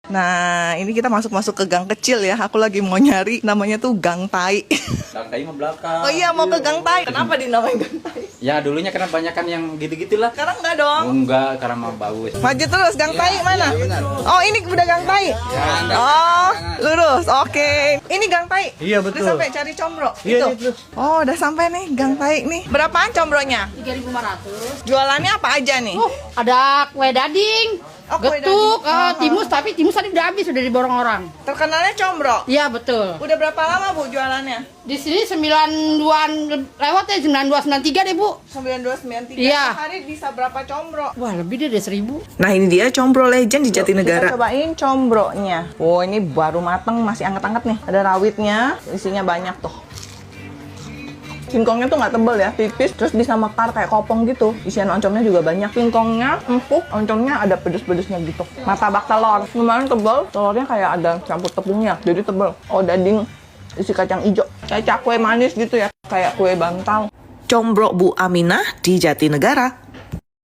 Nah, ini kita masuk-masuk ke gang kecil ya. Aku lagi mau nyari, namanya tuh Gang Tai. Gang Tai mah belakang. Oh iya, mau ke Gang Tai. Kenapa dinamain Gang Tai? Ya dulunya karena banyakan yang gitu-gitulah. Sekarang enggak dong. Enggak, karena mau bagus. Maju terus, Gang Tai mana? Oh, ini udah Gang Tai. Oh, lurus. Oke. Ini Gang Tai. Iya, betul. Udah sampai cari combro. Iya, Itu. Oh, udah sampai nih Gang Tai nih. Berapaan combronya? 3.500. Jualannya apa aja nih? Ada kue dading, Oh, kue getuk, dading. timus, tapi timus tadi udah habis, udah diborong orang. Terkenalnya combro. Iya betul. Udah berapa lama Bu jualannya? Di sini 92-an lewat ya, 9293 deh Bu. 9293. Iya. Sehari bisa berapa combro? Wah lebih deh 1.000. Nah, ini dia combro legend di Jatinegara. Kita cobain combronya. Oh, ini baru mateng, masih anget-anget nih. Ada rawitnya, isinya banyak tuh. Singkongnya tuh nggak tebel ya, tipis, terus bisa mekar kayak kopong gitu. Isian oncomnya juga banyak. Singkongnya empuk, oncomnya ada pedes-pedesnya gitu. Martabak telur, lumayan tebel, telurnya kayak ada campur tepungnya, jadi tebel. Oh, daging isi kacang hijau, kayak cakwe manis gitu ya, kayak kue bantal. Combro Bu Aminah di Jatinegara.